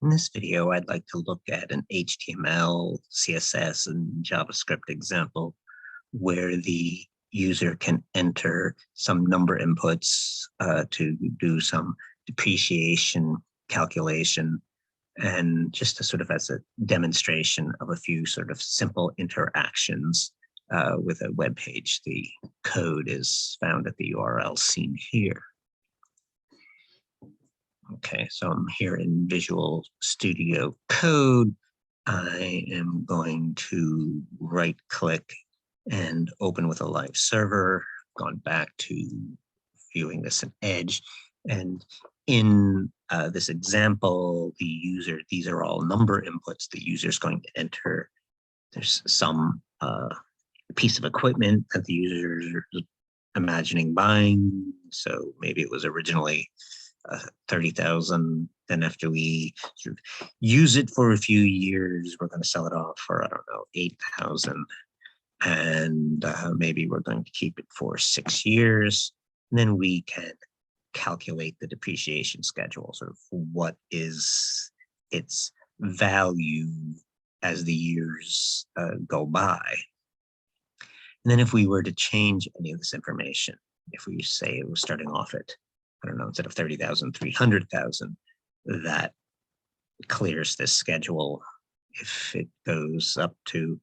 In this video, I'd like to look at an HTML, CSS, and JavaScript example where the user can enter some number inputs to do some depreciation calculation, and just to sort of as a demonstration of a few sort of simple interactions with a web page. The code is found at the URL seen here. Okay, so I'm here in Visual Studio Code. I am going to right click and open with a live server. Gone back to viewing this in Edge. And in this example, the user, these are all number inputs the user is going to enter. There's some piece of equipment that the user is imagining buying. So maybe it was originally 30,000. Then after we sort of use it for a few years, we're going to sell it off for, I don't know, 8,000. And maybe we're going to keep it for 6 years. And then we can calculate the depreciation schedule, sort of what is its value as the years go by. And then if we were to change any of this information, if we say it was starting off at, I don't know, instead of 30,000, 300,000, that clears this schedule. If it goes up to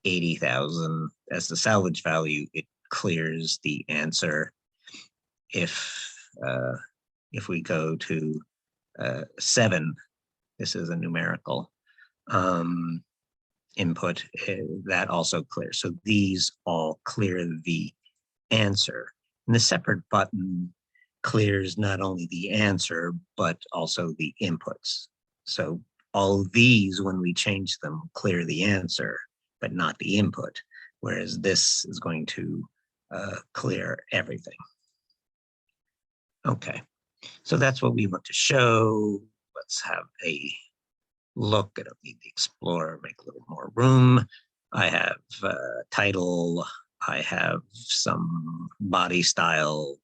80,000 as the salvage value, it clears the answer. If we go to 7, this is a numerical input, that also clears. So these all clear the answer. And the separate button clears not only the answer, but also the inputs. So all these, when we change them, clear the answer, but not the input, whereas this is going to clear everything. Okay, so that's what we want to show. Let's have a look. I don't need the Explorer, make a little more room. I have title. I have some body style,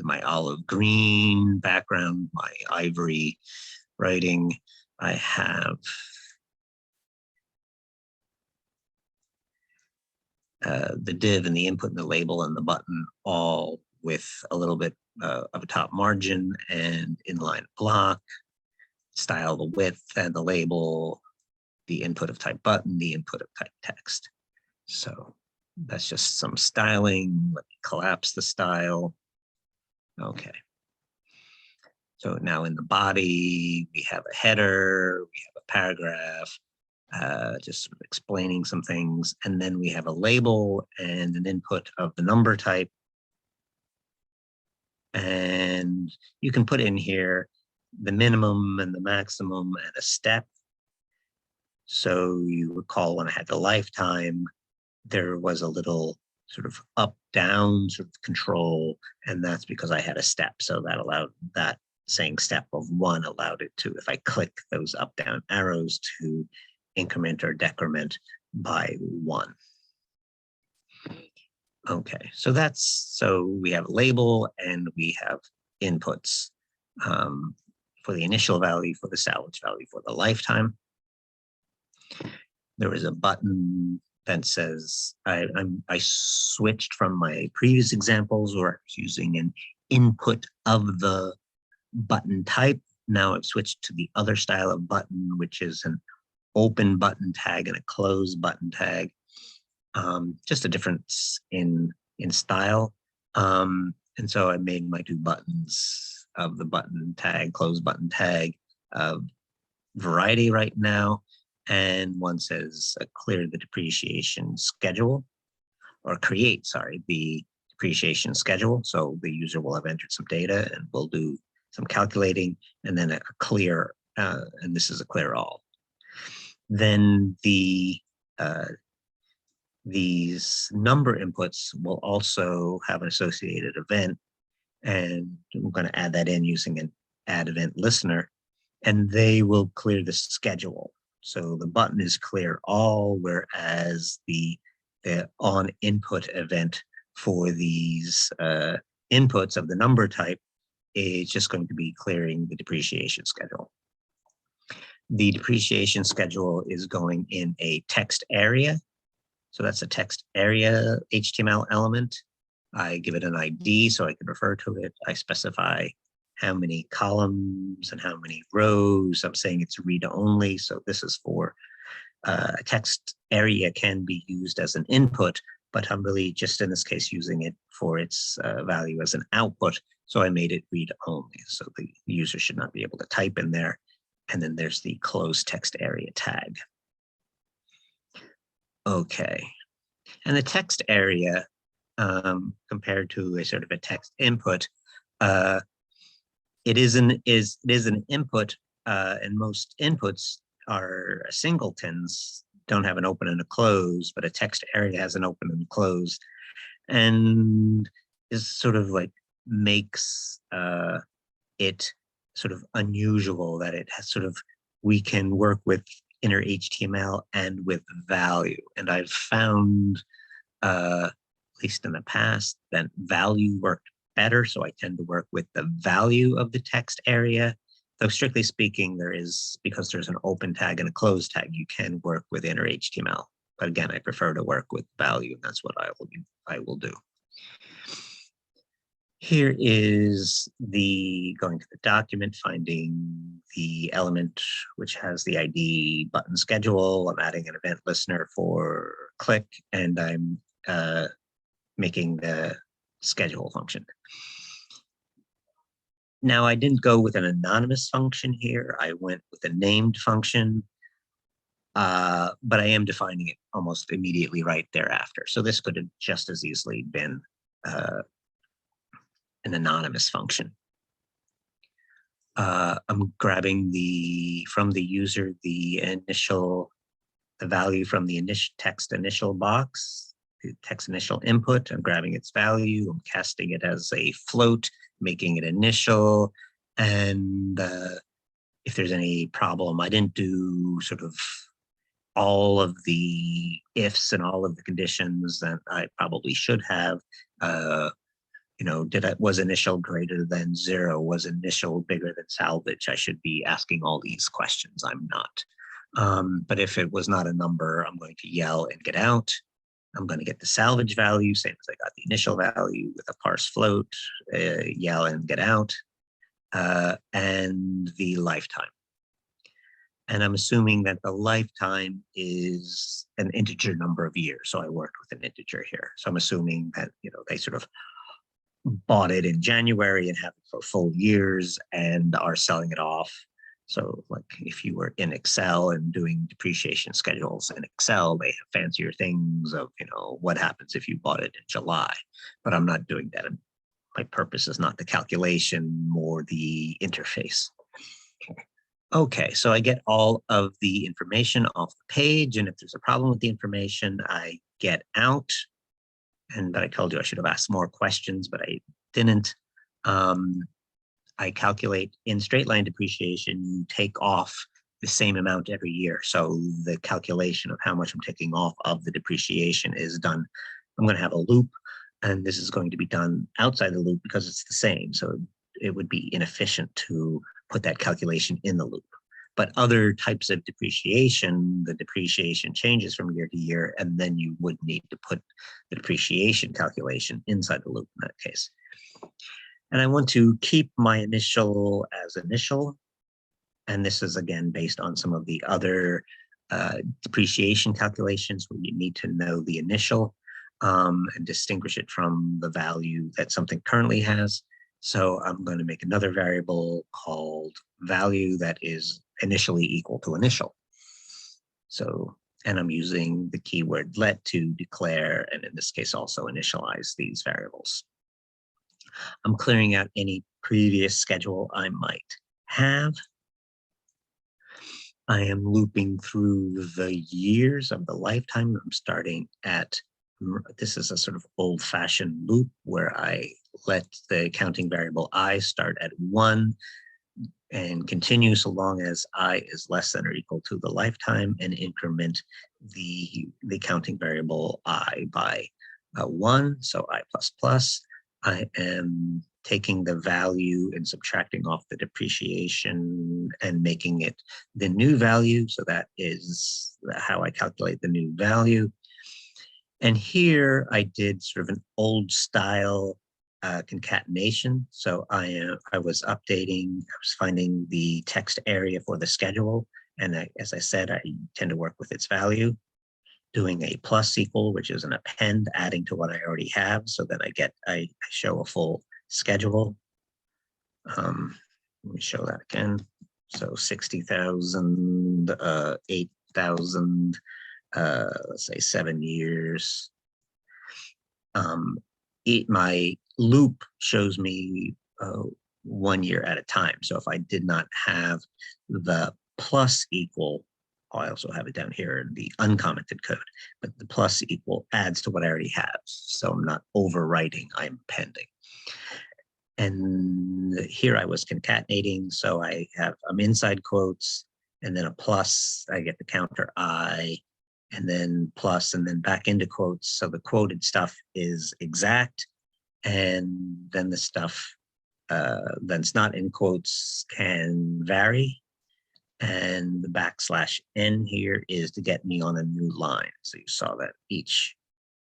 my olive green background, my ivory writing. I have the div and the input and the label and the button all with a little bit of a top margin and inline block, style the width and the label, the input of type button, the input of type text. So that's just some styling. Let me collapse the style. Okay. So now in the body, we have a header, we have a paragraph, just sort of explaining some things. And then we have a label and an input of the number type. And you can put in here the minimum and the maximum and a step. So you recall when I had the lifetime, there was a little sort of up down sort of control, and that's because I had a step. So that allowed that saying step of 1 allowed it to, if I click those up down arrows, to increment or decrement by 1. Okay, so we have a label and we have inputs for the initial value, for the salvage value, for the lifetime. There is a button that says, I switched from my previous examples where I was using an input of the button type. Now I've switched to the other style of button, which is an open button tag and a closed button tag. Just a difference in style. And so I made my 2 buttons of the button tag, closed button tag of variety right now. And one says clear the depreciation schedule, or create, the depreciation schedule. So the user will have entered some data and we'll do some calculating, and then a clear, and this is a clear all. Then these number inputs will also have an associated event, and we're going to add that in using an add event listener, and they will clear the schedule. So the button is clear all, whereas the on input event for these inputs of the number type is just going to be clearing the depreciation schedule. The depreciation schedule is going in a text area. So that's a text area HTML element. I give it an ID so I can refer to it. I specify how many columns and how many rows. I'm saying it's read only. So this is for a text area can be used as an input, but I'm really just in this case using it for its value as an output. So I made it read only. So the user should not be able to type in there. And then there's the closed text area tag. Okay. And the text area, compared to a sort of a text input, it is an input, and most inputs are singletons, don't have an open and a close, but a text area has an open and a close, and is sort of like makes it sort of unusual that it has sort of, we can work with inner HTML and with value. And I've found, at least in the past, that value worked better. So I tend to work with the value of the text area. Though strictly speaking, there is, because there's an open tag and a closed tag, you can work with inner HTML. But again, I prefer to work with value, and that's what I will do. Here is the going to the document, finding the element which has the ID button schedule. I'm adding an event listener for click, and I'm making the schedule function. Now, I didn't go with an anonymous function here. I went with a named function, but I am defining it almost immediately right thereafter. So this could have just as easily been an anonymous function. I'm grabbing from the user the value from the text initial box, the text initial input. I'm grabbing its value. I'm casting it as a float, making it initial. And if there's any problem, I didn't do sort of all of the ifs and all of the conditions that I probably should have. Was initial greater than 0? Was initial bigger than salvage? I should be asking all these questions. I'm not. But if it was not a number, I'm going to yell and get out. I'm going to get the salvage value, same as I got the initial value with a parse float, yell and get out, and the lifetime. And I'm assuming that the lifetime is an integer number of years. So I worked with an integer here. So I'm assuming that, they sort of bought it in January and have it for full years and are selling it off. So like if you were in Excel and doing depreciation schedules in Excel, they have fancier things of, what happens if you bought it in July, but I'm not doing that. My purpose is not the calculation, more the interface. Okay, so I get all of the information off the page, and if there's a problem with the information, I get out. But I told you I should have asked more questions, but I didn't. I calculate in straight line depreciation, you take off the same amount every year. So the calculation of how much I'm taking off of the depreciation is done. I'm going to have a loop, and this is going to be done outside the loop because it's the same. So it would be inefficient to put that calculation in the loop. But other types of depreciation, the depreciation changes from year to year, and then you would need to put the depreciation calculation inside the loop in that case. And I want to keep my initial as initial. And this is, again, based on some of the other depreciation calculations where you need to know the initial and distinguish it from the value that something currently has. So I'm going to make another variable called value that is initially equal to initial. So, and I'm using the keyword let to declare, and in this case also initialize these variables. I'm clearing out any previous schedule I might have. I am looping through the years of the lifetime. I'm starting at, this is a sort of old-fashioned loop where I let the counting variable I start at 1 and continue so long as I is less than or equal to the lifetime, and increment the counting variable I by 1, so I++. I am taking the value and subtracting off the depreciation and making it the new value. So that is how I calculate the new value. And here I did sort of an old style concatenation. So I was updating, I was finding the text area for the schedule. And as I said, I tend to work with its value, doing a plus equal, which is an append, adding to what I already have, so that I show a full schedule. Let me show that again. So 60,000, 8,000, let's say 7 years. My loop shows me 1 year at a time. So if I did not have the plus equal, I also have it down here in the uncommented code, but the plus equal adds to what I already have. So I'm not overwriting, I'm appending. And here I was concatenating. So I'm inside quotes and then a plus, I get the counter I, and then plus, and then back into quotes. So the quoted stuff is exact. And then the stuff that's not in quotes can vary. And the \n here is to get me on a new line. So you saw that each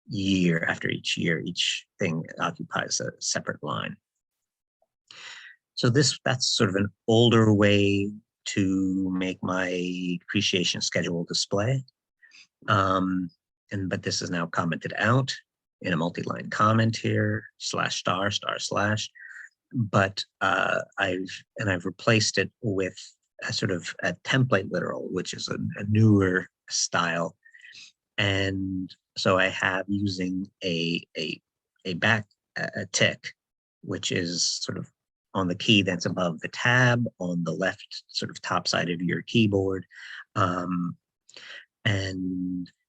year, after each year, each thing occupies a separate line. So that's sort of an older way to make my depreciation schedule display. But this is now commented out in a multi-line comment here, /*//. But I've replaced it with a sort of a template literal, which is a newer style. And so I have using a tick, which is sort of on the key that's above the tab on the left sort of top side of your keyboard. And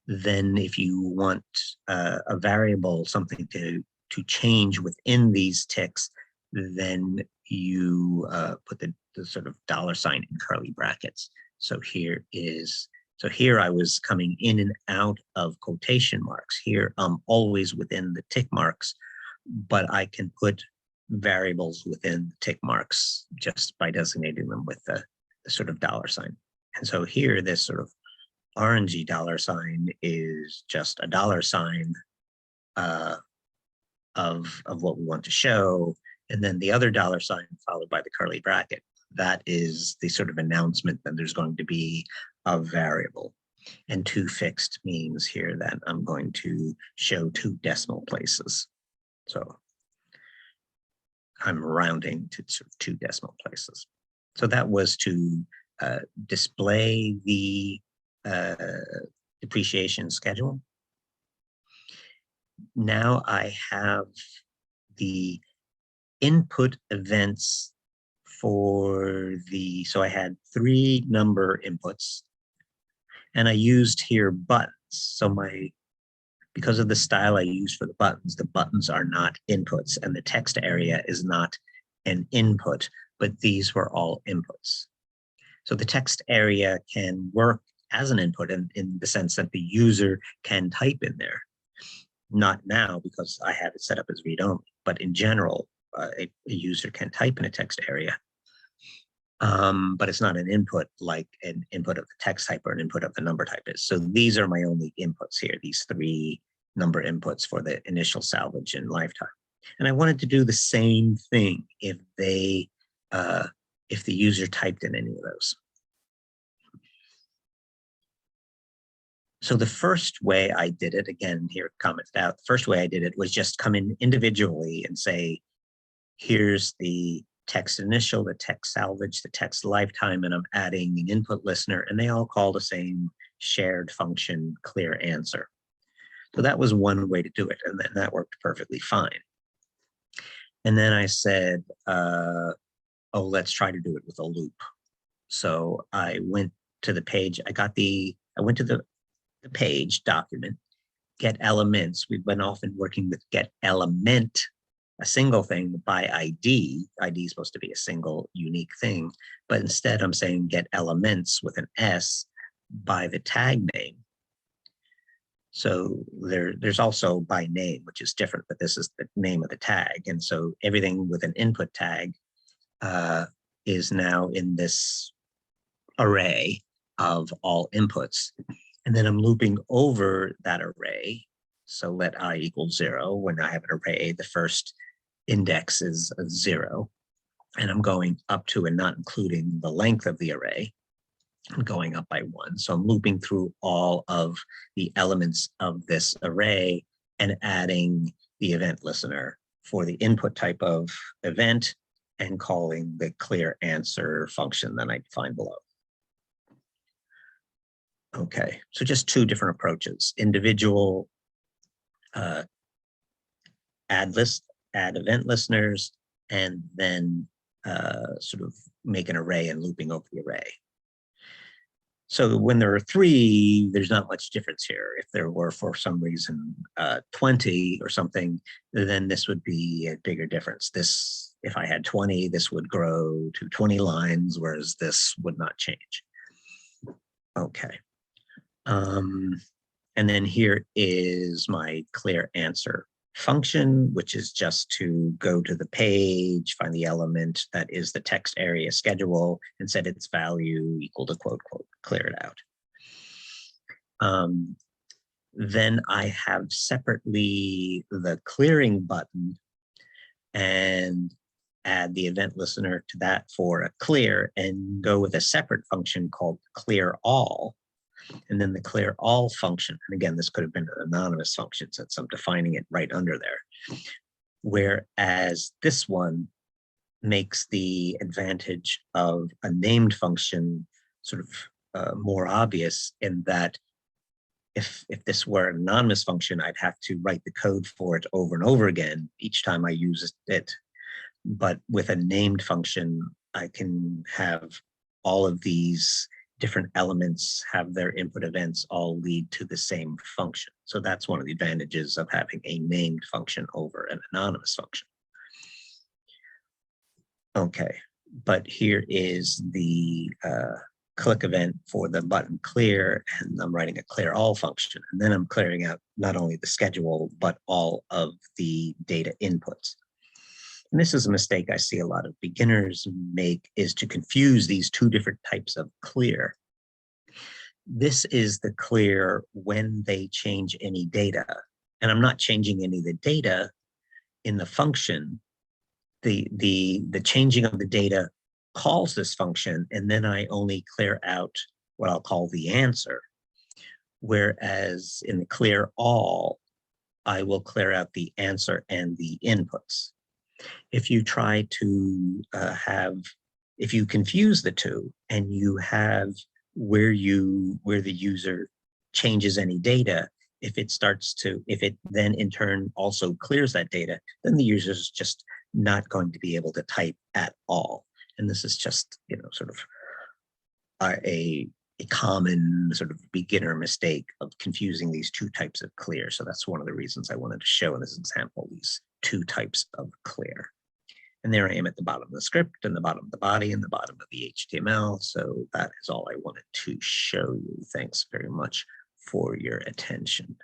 then if you want a variable, something to change within these ticks, then you put the sort of $sign in curly brackets. So here I was coming in and out of quotation marks. Here I'm always within the tick marks, but I can put variables within the tick marks just by designating them with the sort of $sign. And so here, this sort of orangey $sign is just a $sign of what we want to show. And then the other $sign followed by the curly bracket. That is the sort of announcement that there's going to be a variable. And two fixed means here that I'm going to show 2 decimal places. So I'm rounding to sort of 2 decimal places. So that was to display the depreciation schedule. Now I have the input events so I had 3 number inputs, and I used here buttons. So because of the style I use for the buttons are not inputs, and the text area is not an input, but these were all inputs. So the text area can work as an input in the sense that the user can type in there. Not now, because I have it set up as read-only, but in general, a user can type in a text area. But it's not an input like an input of the text type or an input of the number type is. So these are my only inputs here, these 3 number inputs for the initial, salvage, and lifetime. And I wanted to do the same thing if the user typed in any of those. So the first way I did it, again, here commented out, the first way I did it was just come in individually and say, here's the text initial, the text salvage, the text lifetime, and I'm adding an input listener, and they all call the same shared function clear answer. So that was one way to do it, and then that worked perfectly fine. And then I said, oh, let's try to do it with a loop. So I went to the page, I went to the page document, get elements. We've been often working with get element, a single thing by ID. ID is supposed to be a single unique thing, but instead I'm saying get elements with an S by the tag name. So there's also by name, which is different, but this is the name of the tag. And so everything with an input tag is now in this array of all inputs. And then I'm looping over that array. So let I equal 0. When I have an array, the first index is a 0. And I'm going up to and not including the length of the array. I'm going up by 1. So I'm looping through all of the elements of this array and adding the event listener for the input type of event and calling the clear answer function that I define below. Okay, so just two different approaches: individual add event listeners, and then sort of make an array and looping over the array. So when there are 3, there's not much difference here. If there were, for some reason, 20 or something, then this would be a bigger difference. This, if I had 20, this would grow to 20 lines, whereas this would not change. Okay. And then here is my clear answer function, which is just to go to the page, find the element that is the text area schedule, and set its value equal to quote, quote, clear it out. Then I have separately the clearing button and add the event listener to that for a clear, and go with a separate function called clear all. And then the clear all function, and again, this could have been an anonymous function since I'm defining it right under there. Whereas this one makes the advantage of a named function sort of more obvious, in that if this were an anonymous function, I'd have to write the code for it over and over again each time I use it. But with a named function, I can have all of these different elements have their input events all lead to the same function. So that's one of the advantages of having a named function over an anonymous function. Okay, but here is the click event for the button clear, and I'm writing a clear all function. And then I'm clearing out not only the schedule, but all of the data inputs. And this is a mistake I see a lot of beginners make, is to confuse these two different types of clear. This is the clear when they change any data. And I'm not changing any of the data in the function. The changing of the data calls this function, and then I only clear out what I'll call the answer. Whereas in the clear all, I will clear out the answer and the inputs. If you try to if you confuse the two and you have where the user changes any data, if it then in turn also clears that data, then the user is just not going to be able to type at all. And this is just, sort of a common sort of beginner mistake of confusing these two types of clear. So that's one of the reasons I wanted to show in this example these two types of clear. And there I am at the bottom of the script, and the bottom of the body, and the bottom of the HTML. So that is all I wanted to show you. Thanks very much for your attention.